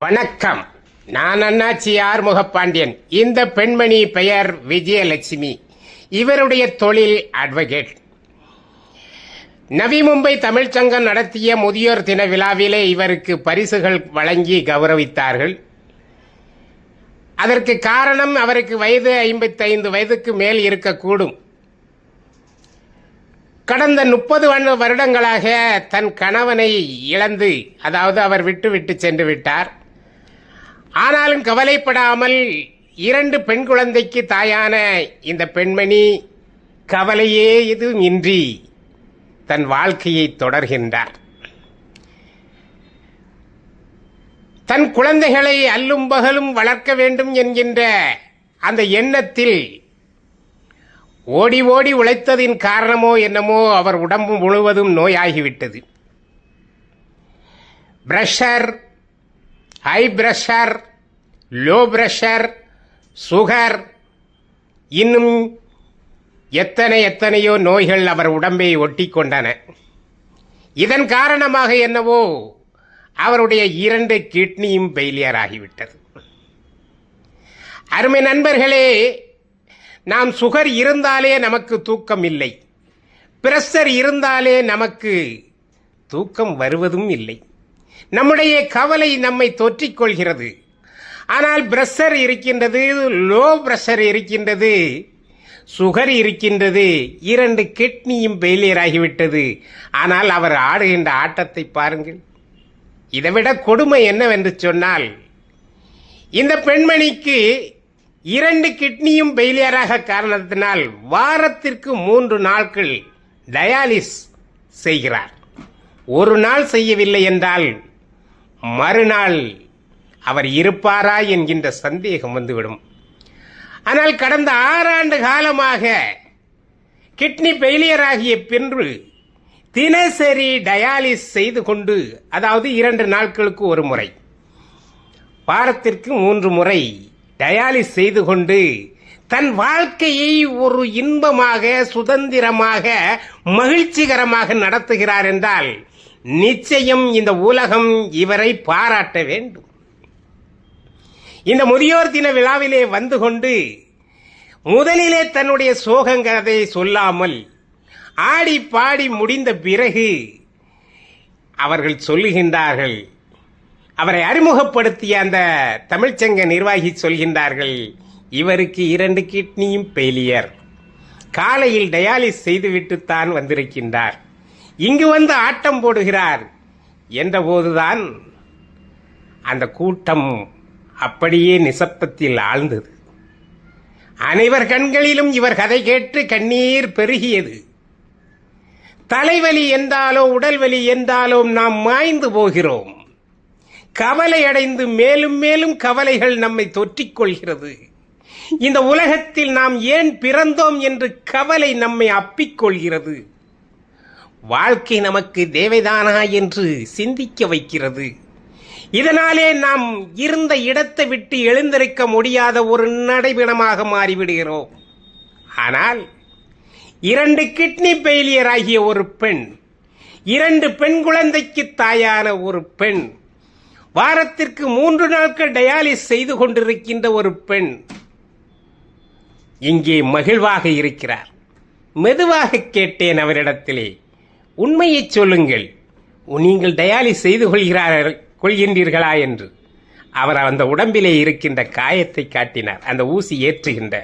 வணக்கம். நான் அண்ணாச்சி ஆறுமுகப்பாண்டியன். இந்த பெண்மணி பெயர் விஜயலட்சுமி. இவருடைய தொழில் அட்வொகேட். நவி மும்பை தமிழ்ச்சங்கம் நடத்திய முதியோர் தின விழாவிலே இவருக்கு பரிசுகள் வழங்கி கௌரவித்தார்கள். அதற்கு காரணம் அவருக்கு வயது 55 வயதுக்கு மேல் இருக்கக்கூடும். கடந்த 30 வருடங்களாக தன் கணவனை இழந்து, அதாவது அவர் விட்டு சென்று விட்டார். ஆனாலும் கவலைப்படாமல் 2 பெண் குழந்தைக்கு தாயான இந்த பெண்மணி கவலையே எதுவும் இன்றி தன் வாழ்க்கையை தொடர்கின்றார். தன் குழந்தைகளை அல்லும் பகலும் வளர்க்க வேண்டும் என்கின்ற அந்த எண்ணத்தில் ஓடி ஓடி உழைத்ததின் காரணமோ என்னமோ அவர் உடம்பு முழுவதும் நோயாகிவிட்டது. Pressure, high pressure, low pressure, sugar, இன்னும் எத்தனையோ நோய்கள் அவர் உடம்பை ஒட்டி கொண்டன. இதன் காரணமாக என்னவோ அவருடைய 2 கிட்னியும் ஃபெயிலியர் ஆகிவிட்டது. அருமை நண்பர்களே, நாம் சுகர் இருந்தாலே நமக்கு தூக்கம் இல்லை, பிரஷர் இருந்தாலே நமக்கு தூக்கம் வருவதும் இல்லை. நம்முடைய கவலை நம்மை தொற்றிக்கொள்கிறது. ஆனால் பிரஷர் இருக்கின்றது, லோ பிரஷர் இருக்கின்றது, சுகர் இருக்கின்றது, 2 கிட்னியும் ஃபெயிலியர் ஆகிவிட்டது. ஆனால் அவர் ஆடுகின்ற ஆட்டத்தை பாருங்கள். இதைவிட கொடுமை என்னவென்று சொன்னால், இந்த பெண்மணிக்கு 2 கிட்னியும் ஃபெயிலியராக காரணத்தினால் வாரத்திற்கு 3 நாட்கள் டயாலிஸ் செய்கிறார். ஒரு நாள் செய்யவில்லை என்றால் மறுநாள் அவர் இருப்பாரா என்கின்ற சந்தேகம் வந்துவிடும். ஆனால் கடந்த 6 ஆண்டு காலமாக கிட்னி ஃபெயிலியர் ஆகிய பின்பு தினசரி டயாலிஸ் செய்து கொண்டு, அதாவது 2 நாட்களுக்கு ஒரு முறை, வாரத்திற்கு 3 முறை டயாலிஸ் செய்து கொண்டு தன் வாழ்க்கையை ஒரு இன்பமாக, சுதந்திரமாக, மகிழ்ச்சிகரமாக நடத்துகிறார் என்றால் நிச்சயம் இந்த உலகம் இவரை பாராட்ட வேண்டும். இந்த முதியோர் தின விழாவிலே வந்து கொண்டு முதலிலே தன்னுடைய சோகங்கதை சொல்லாமல் ஆடி பாடி முடிந்த பிறகு அவர்கள் சொல்லுகின்றார்கள், அவரை அறிமுகப்படுத்திய அந்த தமிழ்ச்சங்க நிர்வாகி சொல்கின்றார்கள், இவருக்கு 2 கிட்னியும் ஃபெயிலியர், காலையில் டயாலிஸ் செய்துவிட்டு தான் வந்திருக்கின்றார், இங்கு வந்து ஆட்டம் போடுகிறார் என்றபோதுதான் அந்த கூட்டம் அப்படியே நிசப்தத்தில் ஆழ்ந்தது. அனைவர் கண்களிலும் இவர் கதை கேட்டு கண்ணீர் பெருகியது. தலைவலி என்றாலோ உடல்வலி என்றாலோ நாம் மாய்ந்து போகிறோம். கவலை அடைந்து மேலும் மேலும் கவலைகள் நம்மை தொற்றிக்கொள்கிறது. இந்த உலகத்தில் நாம் ஏன் பிறந்தோம் என்று கவலை நம்மை அப்பிக்கொள்கிறது. வாழ்க்கை நமக்கு தேவைதானா என்று சிந்திக்க வைக்கிறது. இதனாலே நாம் இருந்த இடத்தை விட்டு எழுந்திருக்க முடியாத ஒரு நடைபிணமாக மாறிவிடுகிறோம். ஆனால் 2 கிட்னி ஃபெயிலியர் ஆகிய ஒரு பெண், 2 பெண் குழந்தைக்கு தாயான ஒரு பெண், வாரத்திற்கு 3 நாட்கள் டயாலிஸ் செய்து கொண்டிருக்கின்ற ஒரு பெண் இங்கே மகிழ்வாக இருக்கிறார். மெதுவாக கேட்டேன் அவரிடத்திலே, உண்மையை சொல்லுங்கள், நீங்கள் டயாலிஸ் செய்து கொள்கின்றீர்களா என்று. அவர் அந்த உடம்பிலே இருக்கின்ற காயத்தை காட்டினார். அந்த ஊசி ஏற்றுகின்ற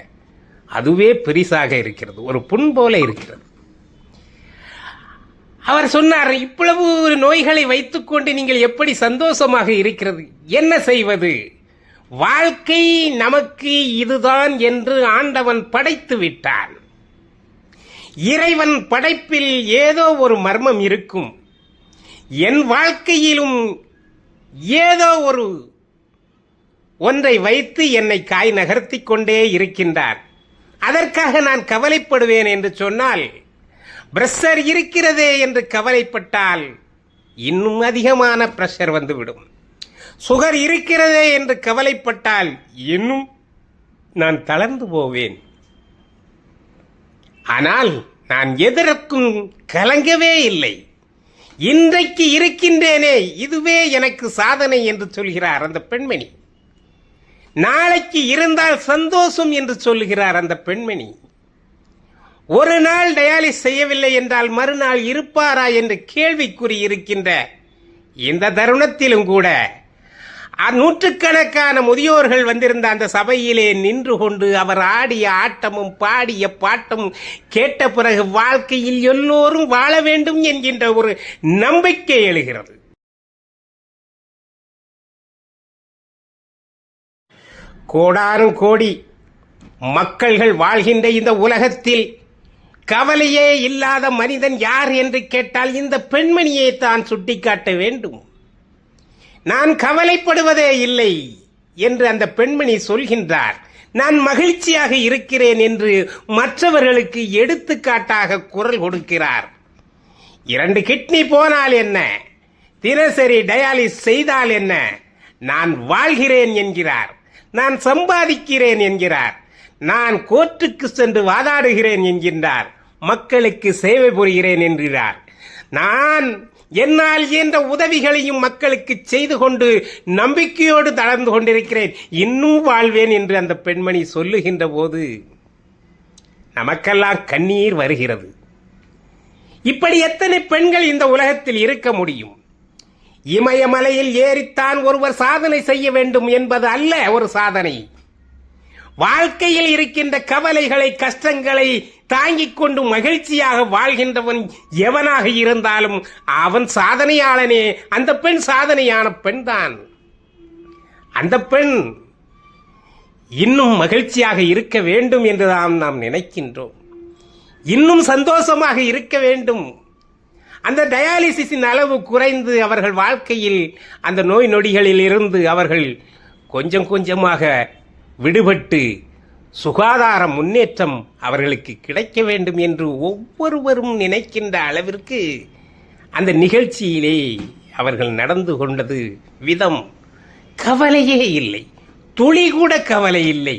அதுவே பெரிசாக இருக்கிறது, ஒரு புண் போல இருக்கிறது. அவர் சொன்னார், இவ்வளவு நோய்களை வைத்துக்கொண்டு நீங்கள் எப்படி சந்தோஷமாக இருக்கிறது? என்ன செய்வது? வாழ்க்கை நமக்கு இதுதான் என்று ஆண்டவன் படைத்து விட்டான். இறைவன் படைப்பில் ஏதோ ஒரு மர்மம் இருக்கும். என் வாழ்க்கையிலும் ஏதோ ஒன்றை வைத்து என்னை காய் நகர்த்தி கொண்டே இருக்கின்றார். அதற்காக நான் கவலைப்படுவேன் என்று சொன்னால், பிரஷர் இருக்கிறதே என்று கவலைப்பட்டால் இன்னும் அதிகமான பிரஷர் வந்துவிடும். சுகர் இருக்கிறதே என்று கவலைப்பட்டால் இன்னும் நான் தளர்ந்து போவேன். ஆனால் நான் எதற்கும் கலங்கவே இல்லை. இன்றைக்கு இருக்கின்றேனே இதுவே எனக்கு சாதனை என்று சொல்கிறார் அந்த பெண்மணி. நாளைக்கு இருந்தால் சந்தோஷம் என்று சொல்லுகிறார் அந்த பெண்மணி. ஒரு நாள் டயாலிஸ் செய்யவில்லை என்றால் மறுநாள் இருப்பாரா என்று கேள்விக்குறி இருக்கின்ற இந்த தருணத்திலும் கூட நூற்றுக்கணக்கான முதியோர்கள் வந்திருந்த அந்த சபையிலே நின்று கொண்டு அவர் ஆடிய ஆட்டமும் பாடிய பாட்டும் கேட்ட பிறகு வாழ்க்கையில் எல்லோரும் வாழ வேண்டும் என்கின்ற ஒரு நம்பிக்கை எழுகிறது. கோடானும் கோடி மக்கள்கள் வாழ்கின்ற இந்த உலகத்தில் கவலையே இல்லாத மனிதன் யார் என்று கேட்டால் இந்த பெண்மணியை தான் சுட்டிக்காட்ட வேண்டும். நான் கவலைப்படுவதே இல்லை என்று அந்த பெண்மணி சொல்கின்றார். நான் மகிழ்ச்சியாக இருக்கிறேன் என்று மற்றவர்களுக்கு எடுத்துக்காட்டாக குரல் கொடுக்கிறார். 2 கிட்னி போனால் என்ன, தினசரி டயாலிஸ் செய்தால் என்ன, நான் வாழ்கிறேன் என்கிறார். நான் சம்பாதிக்கிறேன் என்கிறார். நான் கோர்ட்டுக்கு சென்று வாதாடுகிறேன் என்கின்றார். மக்களுக்கு சேவை புரிகிறேன் என்கிறார். நான் என்னால் இயன்ற உதவிகளையும் மக்களுக்கு செய்து கொண்டு நம்பிக்கையோடு தளர்ந்து கொண்டிருக்கிறேன், இன்னும் வாழ்வேன் என்று அந்த பெண்மணி சொல்லுகின்ற போது நமக்கெல்லாம் கண்ணீர் வருகிறது. இப்படி எத்தனை பெண்கள் இந்த உலகத்தில் இருக்க முடியும்? இமயமலையில் ஏறித்தான் ஒருவர் சாதனை செய்ய வேண்டும் என்பது அல்ல ஒரு சாதனை. வாழ்க்கையில் இருக்கின்ற கவலைகளை கஷ்டங்களை தாங்கிக் கொண்டு மகிழ்ச்சியாக வாழ்கின்றவன் எவனாக இருந்தாலும் அவன் சாதனையாளனே. அந்த பெண் சாதனையான பெண் தான். அந்த பெண் இன்னும் மகிழ்ச்சியாக இருக்க வேண்டும் என்றுதான் நாம் நினைக்கின்றோம். இன்னும் சந்தோஷமாக இருக்க வேண்டும். அந்த டயாலிசிஸின் அளவு குறைந்து அவர்கள் வாழ்க்கையில் அந்த நோய் நொடிகளில் இருந்து அவர்கள் கொஞ்சம் கொஞ்சமாக விடுபட்டு சுகாதார முன்னேற்றம் அவர்களுக்கு கிடைக்க வேண்டும் என்று ஒவ்வொருவரும் நினைக்கின்ற அளவிற்கு அந்த நிகழ்ச்சியிலே அவர்கள் நடந்து கொண்டது விதம் கவலையே இல்லை, துளி கூட கவலை இல்லை.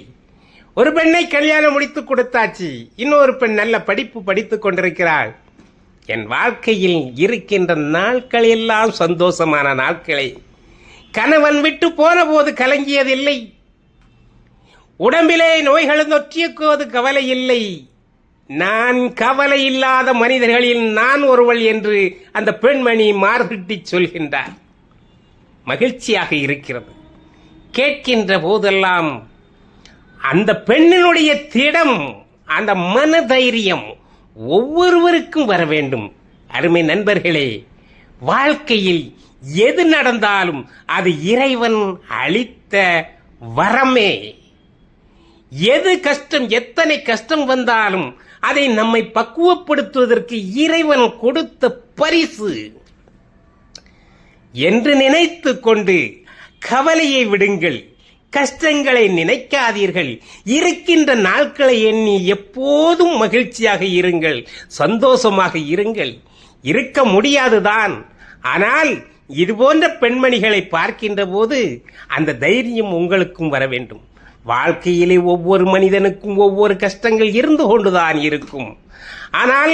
ஒரு பெண்ணை கல்யாணம் முடித்து கொடுத்தாச்சு, இன்னொரு பெண் நல்ல படிப்பு படித்துக் கொண்டிருக்கிறாள். என் வாழ்க்கையில் இருக்கின்ற நாட்கள் எல்லாம் சந்தோஷமான நாட்களே. கணவன் விட்டு போன போது கலங்கியதில்லை, உடம்பிலே நோய்கள் தொற்றியக்கோது கவலை இல்லை. நான் கவலை இல்லாத மனிதர்களில் நான் ஒருவள் என்று அந்த பெண்மணி மார்பிட்டி சொல்கின்றார். மகிழ்ச்சியாக இருக்கிறது. கேட்கின்ற போதெல்லாம் அந்த பெண்ணினுடைய திடம், அந்த மன தைரியம் ஒவ்வொருவருக்கும் வர வேண்டும். அருமை நண்பர்களே, வாழ்க்கையில் எது நடந்தாலும் அது இறைவன் அளித்த வரமே. எது கஷ்டம், எத்தனை கஷ்டம் வந்தாலும் அதை நம்மை பக்குவப்படுத்துவதற்கு இறைவன் கொடுத்த பரிசு என்று நினைத்து கொண்டு கவலையை விடுங்கள், கஷ்டங்களை நினைக்காதீர்கள். இருக்கின்ற நாட்களை எண்ணி எப்போதும் மகிழ்ச்சியாக இருங்கள், சந்தோஷமாக இருங்கள். இருக்க முடியாதுதான், ஆனால் இது போன்ற பெண்மணிகளை பார்க்கின்ற போது அந்த தைரியம் உங்களுக்கும் வர வேண்டும். வாழ்க்கையிலே ஒவ்வொரு மனிதனுக்கும் ஒவ்வொரு கஷ்டங்கள் இருந்து கொண்டுதான் இருக்கும். ஆனால்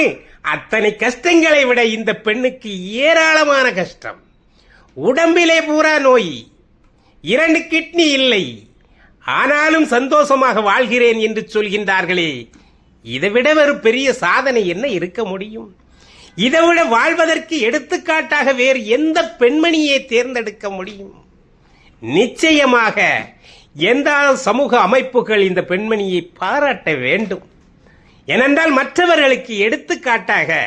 அத்தனை கஷ்டங்களை விட இந்த பெண்ணுக்கு ஏராளமான கஷ்டம். உடம்பிலே பூரா நோய், 2 கிட்னி இல்லை, ஆனாலும் சந்தோஷமாக வாழ்கிறேன் என்று சொல்கின்றார்களே, இதைவிட ஒரு பெரிய சாதனை என்ன இருக்க முடியும்? இதைவிட வாழ்வதற்கு எடுத்துக்காட்டாக வேறு எந்த பெண்மணியை தேர்ந்தெடுக்க முடியும்? நிச்சயமாக எந்த சமூக அமைப்புகள் இந்த பெண்மணியை பாராட்ட வேண்டும். ஏனென்றால் மற்றவர்களுக்கு எடுத்துக்காட்டாக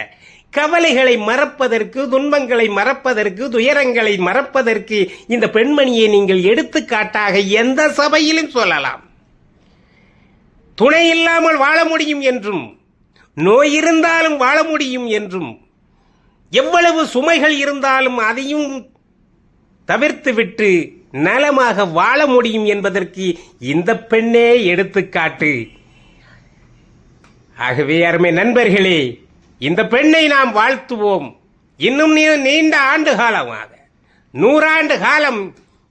கவலைகளை மறப்பதற்கு, துன்பங்களை மறப்பதற்கு, துயரங்களை மறப்பதற்கு இந்த பெண்மணியை நீங்கள் எடுத்துக்காட்டாக எந்த சபையிலும் சொல்லலாம். துணை இல்லாமல் வாழ முடியும் என்றும், நோய் இருந்தாலும் வாழ முடியும் என்றும், எவ்வளவு சுமைகள் இருந்தாலும் அதையும் தவிர்த்துவிட்டு நலமாக வாழ முடியும் என்பதற்கு இந்த பெண்ணே எடுத்துக்காட்டு. ஆகவே அருமை நண்பர்களே, இந்த பெண்ணை நாம் வாழ்த்துவோம். இன்னும் நீண்ட ஆண்டு காலமாக, 100 ஆண்டு காலம்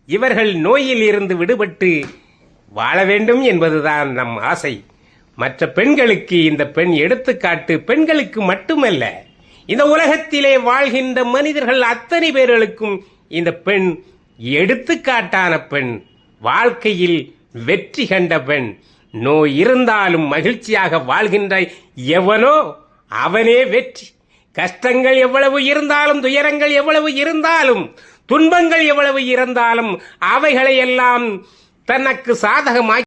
இவர்கள் நோயில் இருந்து விடுபட்டு வாழ வேண்டும் என்பதுதான் நம் ஆசை. மற்ற பெண்களுக்கு இந்த பெண் எடுத்துக்காட்டு. பெண்களுக்கு மட்டுமல்ல, இந்த உலகத்திலே வாழ்கின்ற மனிதர்கள் அத்தனை பேர்களுக்கும் இந்த பெண் எடுத்துக்காட்டான பெண், வாழ்க்கையில் வெற்றி கண்ட பெண். நோய் இருந்தாலும் மகிழ்ச்சியாக வாழ்கின்ற எவனோ அவனே வெற்றி. கஷ்டங்கள் எவ்வளவு இருந்தாலும், துயரங்கள் எவ்வளவு இருந்தாலும், துன்பங்கள் எவ்வளவு இருந்தாலும் அவைகளை எல்லாம் தனக்கு சாதகமாக்கி